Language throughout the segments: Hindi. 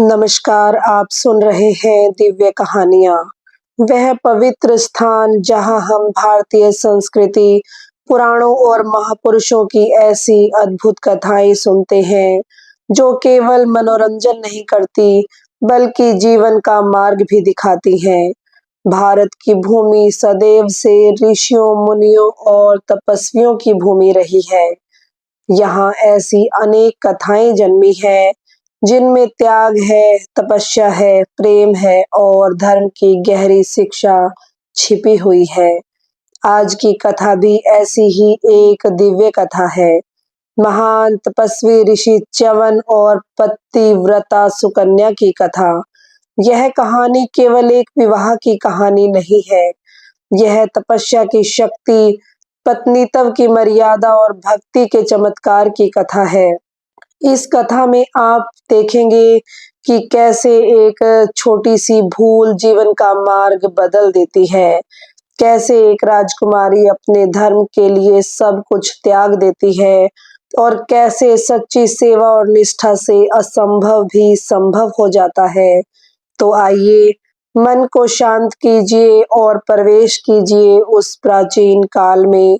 नमस्कार, आप सुन रहे हैं दिव्य कहानियाँ। वह पवित्र स्थान जहाँ हम भारतीय संस्कृति, पुराणों और महापुरुषों की ऐसी अद्भुत कथाएँ सुनते हैं, जो केवल मनोरंजन नहीं करती, बल्कि जीवन का मार्ग भी दिखाती हैं। भारत की भूमि सदैव से ऋषियों, मुनियों और तपस्वियों की भूमि रही है। यहाँ ऐसी अनेक कथाएं जन्मी हैं जिनमें त्याग है, तपस्या है, प्रेम है और धर्म की गहरी शिक्षा छिपी हुई है। आज की कथा भी ऐसी ही एक दिव्य कथा है। महान तपस्वी ऋषि च्यवन और पतिव्रता सुकन्या की कथा। यह कहानी केवल एक विवाह की कहानी नहीं है। यह तपस्या की शक्ति, पत्नीत्व की मर्यादा और भक्ति के चमत्कार की कथा है। इस कथा में आप देखेंगे कि कैसे एक छोटी-सी भूल जीवन का मार्ग बदल देती है। कैसे एक राजकुमारी अपने धर्म के लिए सब कुछ त्याग देती है और कैसे सच्ची सेवा और निष्ठा से असंभव भी संभव हो जाता है। तो आइए मन को शांत कीजिए और प्रवेश कीजिए उस प्राचीन काल में,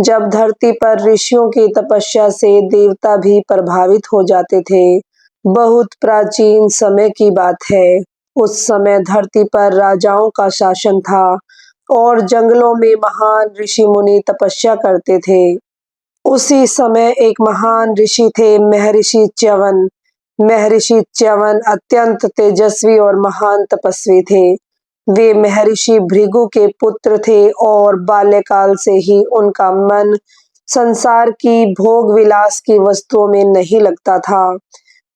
जब धरती पर ऋषियों की तपस्या से देवता भी प्रभावित हो जाते थे। बहुत प्राचीन समय की बात है। उस समय धरती पर राजाओं का शासन था और जंगलों में महान ऋषि मुनि तपस्या करते थे। उसी समय एक महान ऋषि थे, महर्षि च्यवन। महर्षि च्यवन अत्यंत तेजस्वी और महान तपस्वी थे। वे महर्षि भृगु के पुत्र थे और बाल्यकाल से ही उनका मन संसार की भोग विलास की वस्तुओं में नहीं लगता था।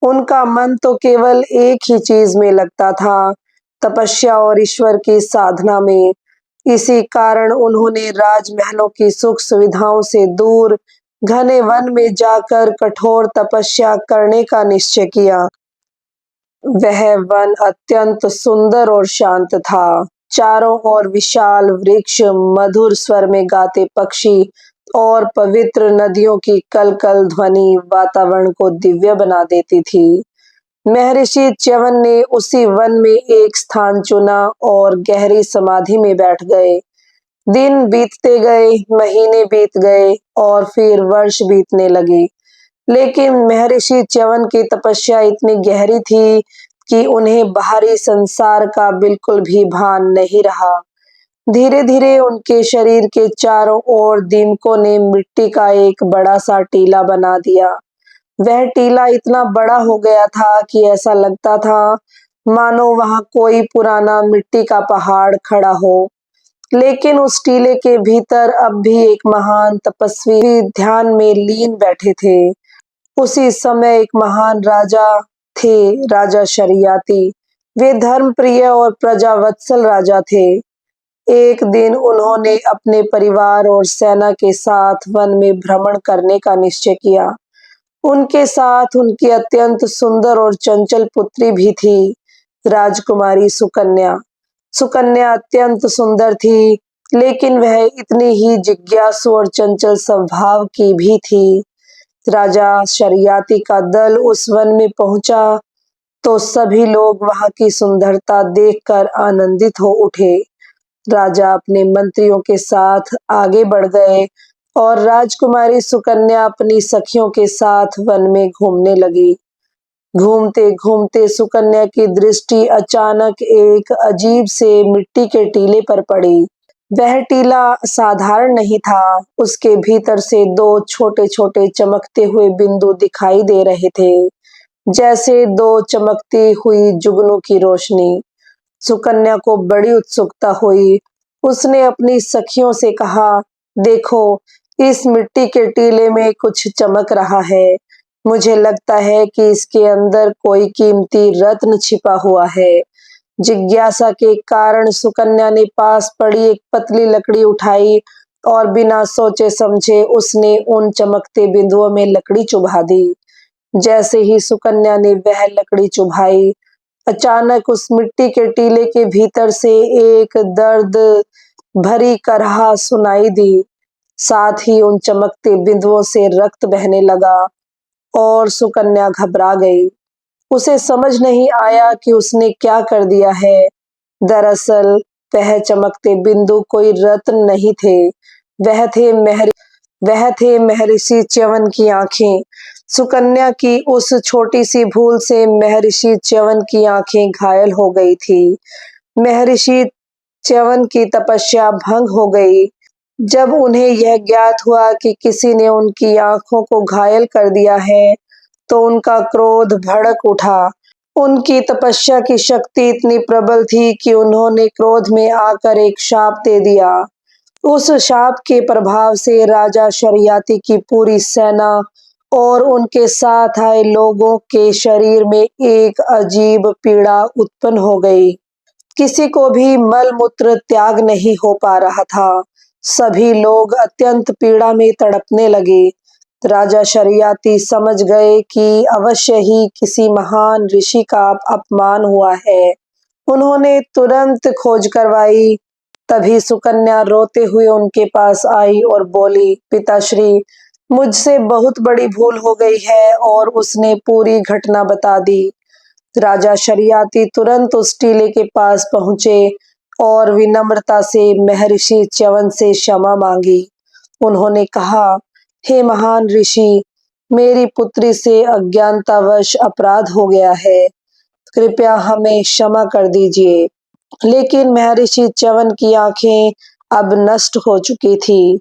उनका मन तो केवल एक ही चीज में लगता था, तपस्या और ईश्वर की साधना में। इसी कारण उन्होंने राजमहलों की सुख सुविधाओं से दूर घने वन में जाकर कठोर तपस्या करने का निश्चय किया। वह वन अत्यंत सुंदर और शांत था। चारों ओर विशाल वृक्ष, मधुर स्वर में गाते पक्षी और पवित्र नदियों की कलकल ध्वनि वातावरण को दिव्य बना देती थी। महर्षि च्यवन ने उसी वन में एक स्थान चुना और गहरी समाधि में बैठ गए। दिन बीतते गए, महीने बीत गए और फिर वर्ष बीतने लगे। लेकिन महर्षि च्यवन की तपस्या इतनी गहरी थी कि उन्हें बाहरी संसार का बिल्कुल भी भान नहीं रहा। धीरे-धीरे उनके शरीर के चारों ओर दीमकों ने मिट्टी का एक बड़ा सा टीला बना दिया। वह टीला इतना बड़ा हो गया था कि ऐसा लगता था मानो वहां कोई पुराना मिट्टी का पहाड़ खड़ा हो। लेकिन उस टीले के भीतर अब भी एक महान तपस्वी ध्यान में लीन बैठे थे। उसी समय एक महान राजा थे, राजा शरियाती। वे धर्मप्रिय और प्रजावत्सल राजा थे। एक दिन उन्होंने अपने परिवार और सेना के साथ वन में भ्रमण करने का निश्चय किया। उनके साथ उनकी अत्यंत सुंदर और चंचल पुत्री भी थी, राजकुमारी सुकन्या। सुकन्या अत्यंत सुंदर थी, लेकिन वह इतनी ही जिज्ञासु और चंचल स्वभाव की भी थी। राजा शरियाती का दल उस वन में पहुंचा तो सभी लोग वहां की सुंदरता देखकर आनंदित हो उठे। राजा अपने मंत्रियों के साथ आगे बढ़ गए और राजकुमारी सुकन्या अपनी सखियों के साथ वन में घूमने लगी। घूमते घूमते सुकन्या की दृष्टि अचानक एक अजीब से मिट्टी के टीले पर पड़ी। वह टीला साधारण नहीं था, उसके भीतर से दो छोटे छोटे चमकते हुए बिंदु दिखाई दे रहे थे, जैसे दो चमकती हुई जुगनू की रोशनी। सुकन्या को बड़ी उत्सुकता हुई। उसने अपनी सखियों से कहा, देखो, इस मिट्टी के टीले में कुछ चमक रहा है। मुझे लगता है कि इसके अंदर कोई कीमती रत्न छिपा हुआ है। जिज्ञासा के कारण सुकन्या ने पास पड़ी एक पतली लकड़ी उठाई और बिना सोचे समझे उसने उन चमकते बिंदुओं में लकड़ी चुभा दी। जैसे ही सुकन्या ने वह लकड़ी चुभाई, अचानक उस मिट्टी के टीले के भीतर से एक दर्द भरी कराह सुनाई दी। साथ ही उन चमकते बिंदुओं से रक्त बहने लगा और सुकन्या घबरा गई। उसे समझ नहीं आया कि उसने क्या कर दिया है। दरअसल वह चमकते बिंदु कोई रत्न नहीं थे, वह थे महर्षि च्यवन की आंखें। सुकन्या की उस छोटी सी भूल से महर्षि च्यवन की आंखें घायल हो गई थी। महर्षि च्यवन की तपस्या भंग हो गई। जब उन्हें यह ज्ञात हुआ कि किसी ने उनकी आंखों को घायल कर दिया है, तो उनका क्रोध भड़क उठा। उनकी तपस्या की शक्ति इतनी प्रबल थी कि उन्होंने क्रोध में आकर एक शाप दे दिया। उस शाप के प्रभाव से राजा शरियाती की पूरी सेना और उनके साथ आए लोगों के शरीर में एक अजीब पीड़ा उत्पन्न हो गई। किसी को भी मल मूत्र त्याग नहीं हो पा रहा था। सभी लोग अत्यंत पीड़ा में तड़पने लगे। राजा शरियाती समझ गए कि अवश्य ही किसी महान ऋषि का अपमान हुआ है। उन्होंने तुरंत खोज करवाई। तभी सुकन्या रोते हुए उनके पास आई और बोली, पिताश्री, मुझसे बहुत बड़ी भूल हो गई है, और उसने पूरी घटना बता दी। राजा शरियाती तुरंत उस टीले के पास पहुंचे और विनम्रता से महर्षि च्यवन से क्षमा मांगी। उन्होंने कहा, हे महान ऋषि, मेरी पुत्री से अज्ञानतावश अपराध हो गया है, कृपया हमें क्षमा कर दीजिए। लेकिन महर्षि च्यवन की आंखें अब नष्ट हो चुकी थी।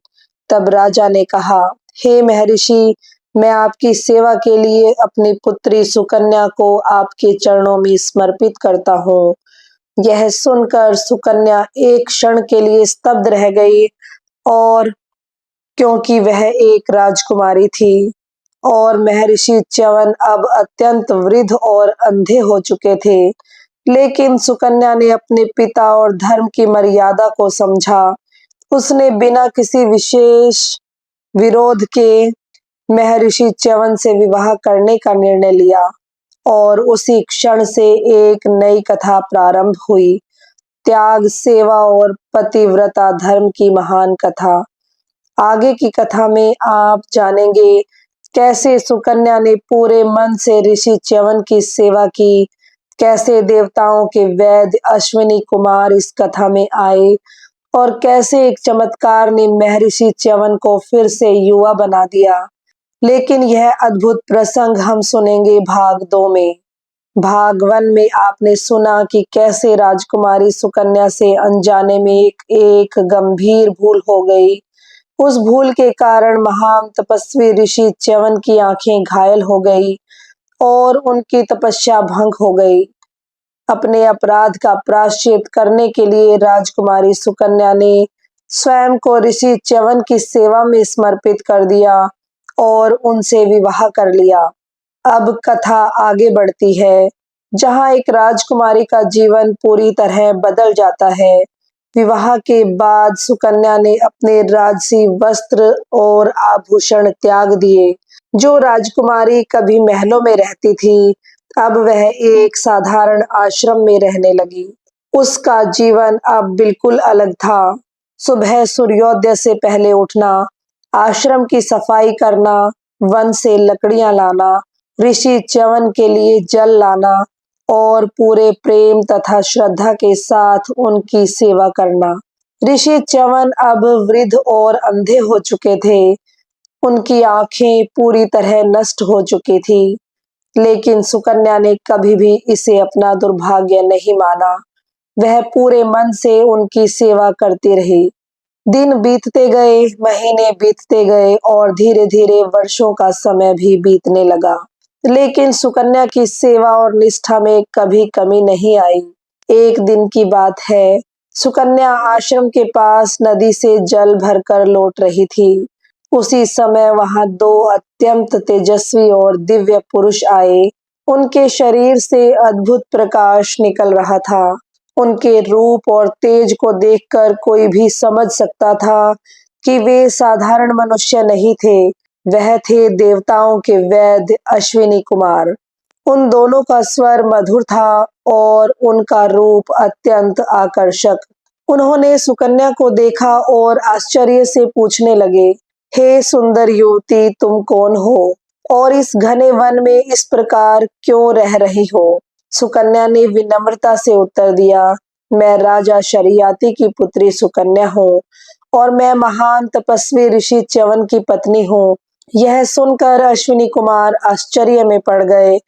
तब राजा ने कहा, हे महर्षि, मैं आपकी सेवा के लिए अपनी पुत्री सुकन्या को आपके चरणों में समर्पित करता हूँ। यह सुनकर सुकन्या एक क्षण के लिए स्तब्ध रह गई, और क्योंकि वह एक राजकुमारी थी और महर्षि च्यवन अब अत्यंत वृद्ध और अंधे हो चुके थे। लेकिन सुकन्या ने अपने पिता और धर्म की मर्यादा को समझा। उसने बिना किसी विशेष विरोध के महर्षि च्यवन से विवाह करने का निर्णय लिया, और उसी क्षण से एक नई कथा प्रारंभ हुई, त्याग, सेवा और पतिव्रता धर्म की महान कथा। आगे की कथा में आप जानेंगे कैसे सुकन्या ने पूरे मन से ऋषि च्यवन की सेवा की, कैसे देवताओं के वैद्य अश्विनी कुमार इस कथा में आए, और कैसे एक चमत्कार ने महर्षि च्यवन को फिर से युवा बना दिया। लेकिन यह अद्भुत प्रसंग हम सुनेंगे भाग 2 में। भाग 1 में आपने सुना कि कैसे राजकुमारी सुकन्या से अनजाने में एक गंभीर भूल हो गई। उस भूल के कारण महान तपस्वी ऋषि च्यवन की आंखें घायल हो गई और उनकी तपस्या भंग हो गई। अपने अपराध का प्रायश्चित करने के लिए राजकुमारी सुकन्या ने स्वयं को ऋषि च्यवन की सेवा में समर्पित कर दिया और उनसे विवाह कर लिया। अब कथा आगे बढ़ती है, जहां एक राजकुमारी का जीवन पूरी तरह बदल जाता है। विवाह के बाद सुकन्या ने अपने राजसी वस्त्र और आभूषण त्याग दिए। जो राजकुमारी कभी महलों में रहती थी, अब वह एक साधारण आश्रम में रहने लगी। उसका जीवन अब बिल्कुल अलग था। सुबह सूर्योदय से पहले उठना, आश्रम की सफाई करना, वन से लकड़ियां लाना, ऋषि च्यवन के लिए जल लाना और पूरे प्रेम तथा श्रद्धा के साथ उनकी सेवा करना। ऋषि च्यवन अब वृद्ध और अंधे हो चुके थे। उनकी आंखें पूरी तरह नष्ट हो चुकी थी। लेकिन सुकन्या ने कभी भी इसे अपना दुर्भाग्य नहीं माना। वह पूरे मन से उनकी सेवा करती रही। दिन बीतते गए, महीने बीतते गए और धीरे धीरे वर्षों का समय भी बीतने लगा। लेकिन सुकन्या की सेवा और निष्ठा में कभी कमी नहीं आई। एक दिन की बात है, सुकन्या आश्रम के पास नदी से जल भरकर लौट रही थी। उसी समय वहां दो अत्यंत तेजस्वी और दिव्य पुरुष आए। उनके शरीर से अद्भुत प्रकाश निकल रहा था। उनके रूप और तेज को देखकर कोई भी समझ सकता था कि वे साधारण मनुष्य नहीं थे। वह थे देवताओं के वैद्य अश्विनी कुमार। उन दोनों का स्वर मधुर था और उनका रूप अत्यंत आकर्षक। उन्होंने सुकन्या को देखा और आश्चर्य से पूछने लगे, हे सुंदर युवती, तुम कौन हो और इस घने वन में इस प्रकार क्यों रह रही हो? सुकन्या ने विनम्रता से उत्तर दिया, मैं राजा शरियाती की पुत्री सुकन्या हूँ और मैं महान तपस्वी ऋषि च्यवन की पत्नी हूँ। यह सुनकर अश्विनी कुमार आश्चर्य में पड़ गए।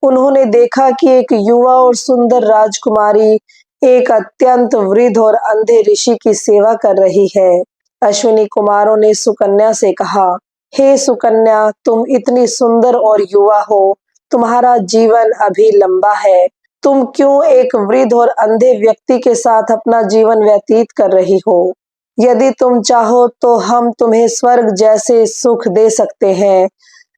उन्होंने देखा कि एक युवा और सुंदर राजकुमारी एक अत्यंत वृद्ध और अंधे ऋषि की सेवा कर रही है। अश्विनी कुमारों ने सुकन्या से कहा, हे सुकन्या, तुम इतनी सुंदर और युवा हो, तुम्हारा जीवन अभी लंबा है, तुम क्यों एक वृद्ध और अंधे व्यक्ति के साथ अपना जीवन व्यतीत कर रही हो? यदि तुम चाहो तो हम तुम्हें स्वर्ग जैसे सुख दे सकते हैं।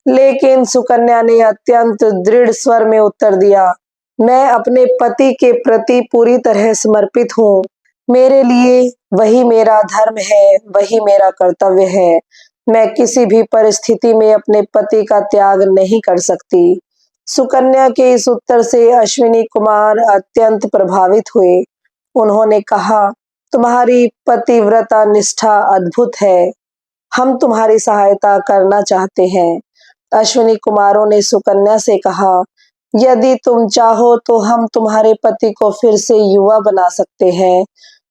लेकिन सुकन्या ने अत्यंत दृढ़ स्वर में उत्तर दिया, मैं अपने पति के प्रति पूरी तरह समर्पित हूँ। मेरे लिए वही मेरा धर्म है, वही मेरा कर्तव्य है। मैं किसी भी परिस्थिति में अपने पति का त्याग नहीं कर सकती। सुकन्या के इस उत्तर से अश्विनी कुमार अत्यंत प्रभावित हुए। उन्होंने कहा, तुम्हारी पतिव्रता निष्ठा अद्भुत है, हम तुम्हारी सहायता करना चाहते हैं। अश्विनी कुमारों ने सुकन्या से कहा, यदि तुम चाहो तो हम तुम्हारे पति को फिर से युवा बना सकते हैं,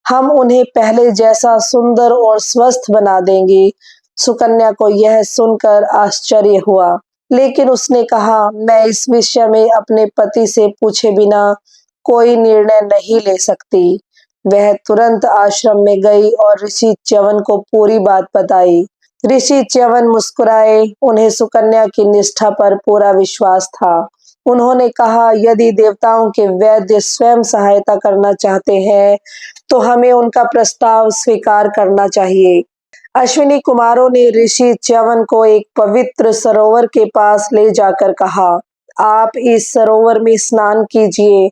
हम उन्हें पहले जैसा सुंदर और स्वस्थ बना देंगे। सुकन्या को यह सुनकर आश्चर्य हुआ, लेकिन उसने कहा, मैं इस विषय में अपने पति से पूछे बिना कोई निर्णय नहीं ले सकती। वह तुरंत आश्रम में गई और ऋषि च्यवन को पूरी बात बताई। ऋषि च्यवन मुस्कुराए, उन्हें सुकन्या की निष्ठा पर पूरा विश्वास था। उन्होंने कहा, यदि देवताओं के वैद्य स्वयं सहायता करना चाहते हैं तो हमें उनका प्रस्ताव स्वीकार करना चाहिए। अश्विनी कुमारों ने ऋषि च्यवन को एक पवित्र सरोवर के पास ले जाकर कहा, आप इस सरोवर में स्नान कीजिए।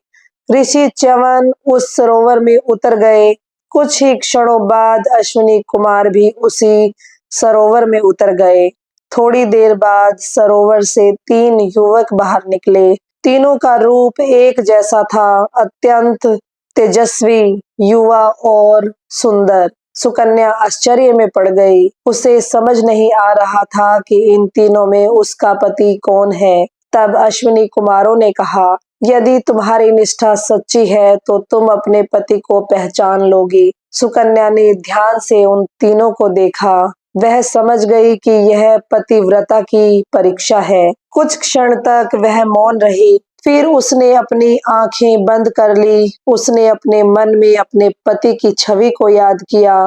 ऋषि च्यवन उस सरोवर में उतर गए। कुछ ही क्षणों बाद अश्विनी कुमार भी उसी सरोवर में उतर गए। थोड़ी देर बाद सरोवर से 3 युवक बाहर निकले। तीनों का रूप एक जैसा था, अत्यंत तेजस्वी, युवा और सुंदर। सुकन्या आश्चर्य में पड़ गई। उसे समझ नहीं आ रहा था कि इन तीनों में उसका पति कौन है। तब अश्विनी कुमारों ने कहा, यदि तुम्हारी निष्ठा सच्ची है तो तुम अपने पति को पहचान लोगी। सुकन्या ने ध्यान से उन तीनों को देखा। वह समझ गई कि यह पतिव्रता की परीक्षा है। कुछ क्षण तक वह मौन रही, फिर उसने अपनी आंखें बंद कर ली। उसने अपने मन में अपने पति की छवि को याद किया,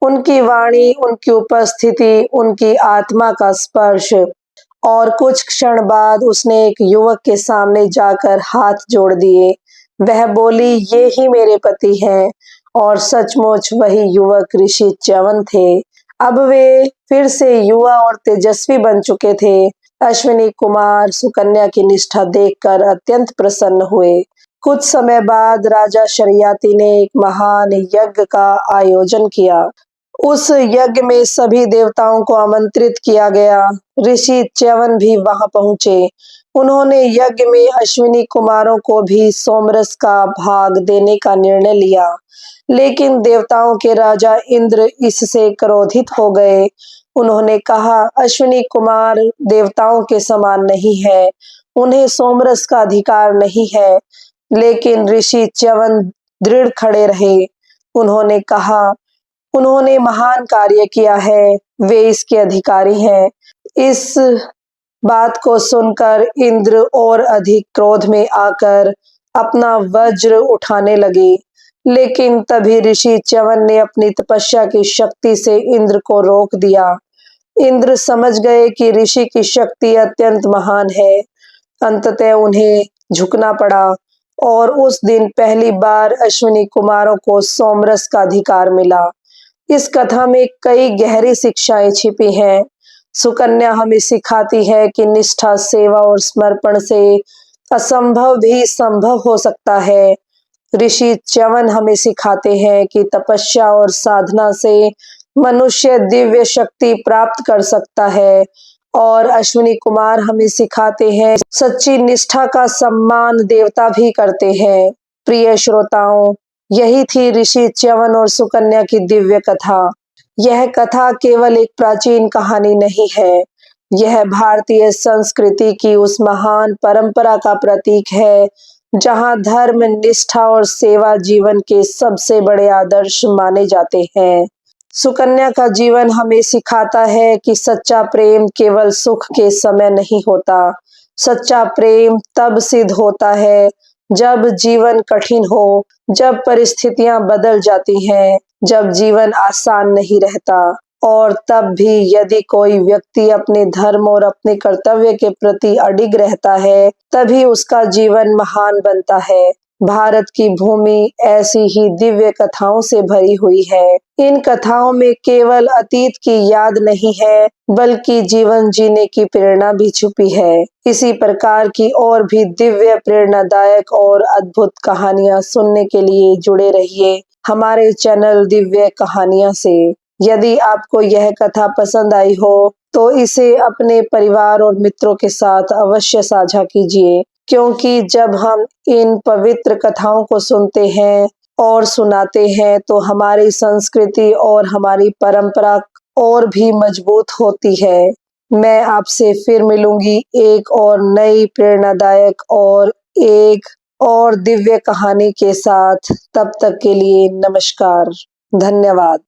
उनकी वाणी, उनकी उपस्थिति, उनकी आत्मा का स्पर्श। और कुछ क्षण बाद उसने एक युवक के सामने जाकर हाथ जोड़ दिए। वह बोली, ये ही मेरे पति हैं। और सचमुच वही युवक ऋषि च्यवन थे। अब वे फिर से युवा और तेजस्वी बन चुके थे। अश्विनी कुमार सुकन्या की निष्ठा देखकर अत्यंत प्रसन्न हुए। कुछ समय बाद राजा शरियाती ने एक महान यज्ञ का आयोजन किया। उस यज्ञ में सभी देवताओं को आमंत्रित किया गया। ऋषि च्यवन भी वहां पहुंचे। उन्होंने यज्ञ में अश्विनी कुमारों को भी सोमरस का भाग देने का निर्णय लिया, लेकिन देवताओं के राजा इंद्र इससे क्रोधित हो गए। उन्होंने कहा, अश्विनी कुमार देवताओं के समान नहीं है, उन्हें सोमरस का अधिकार नहीं है। लेकिन ऋषि च्यवन दृढ़ खड़े रहे। उन्होंने कहा, उन्होंने महान कार्य किया है, वे इसके अधिकारी हैं। इस बात को सुनकर इंद्र और अधिक क्रोध में आकर अपना वज्र उठाने लगे, लेकिन तभी ऋषि च्यवन ने अपनी तपस्या की शक्ति से इंद्र को रोक दिया। इंद्र समझ गए कि ऋषि की शक्ति अत्यंत महान है। अंततः उन्हें झुकना पड़ा और उस दिन पहली बार अश्विनी कुमारों को सोमरस का अधिकार मिला। इस कथा में कई गहरी शिक्षाएं छिपी हैं। सुकन्या हमें सिखाती है कि निष्ठा, सेवा और समर्पण से असंभव भी संभव हो सकता है। ऋषि च्यवन हमें सिखाते हैं कि तपस्या और साधना से मनुष्य दिव्य शक्ति प्राप्त कर सकता है। और अश्विनी कुमार हमें सिखाते हैं सच्ची निष्ठा का सम्मान देवता भी करते हैं। प्रिय श्रोताओं, यही थी ऋषि च्यवन और सुकन्या की दिव्य कथा। यह कथा केवल एक प्राचीन कहानी नहीं है, यह भारतीय संस्कृति की उस महान परंपरा का प्रतीक है जहां धर्म, निष्ठा और सेवा जीवन के सबसे बड़े आदर्श माने जाते हैं। सुकन्या का जीवन हमें सिखाता है कि सच्चा प्रेम केवल सुख के समय नहीं होता। सच्चा प्रेम तब सिद्ध होता है जब जीवन कठिन हो, जब परिस्थितियां बदल जाती हैं, जब जीवन आसान नहीं रहता और तब भी यदि कोई व्यक्ति अपने धर्म और अपने कर्तव्य के प्रति अडिग रहता है, तभी उसका जीवन महान बनता है। भारत की भूमि ऐसी ही दिव्य कथाओं से भरी हुई है। इन कथाओं में केवल अतीत की याद नहीं है, बल्कि जीवन जीने की प्रेरणा भी छुपी है। इसी प्रकार की और भी दिव्य, प्रेरणादायक और अद्भुत कहानियां सुनने के लिए जुड़े रहिए हमारे चैनल दिव्य कहानियां से। यदि आपको यह कथा पसंद आई हो तो इसे अपने परिवार और मित्रों के साथ अवश्य साझा कीजिए, क्योंकि जब हम इन पवित्र कथाओं को सुनते हैं और सुनाते हैं तो हमारी संस्कृति और हमारी परंपरा और भी मजबूत होती है। मैं आपसे फिर मिलूंगी एक और नई प्रेरणादायक और एक और दिव्य कहानी के साथ। तब तक के लिए नमस्कार, धन्यवाद।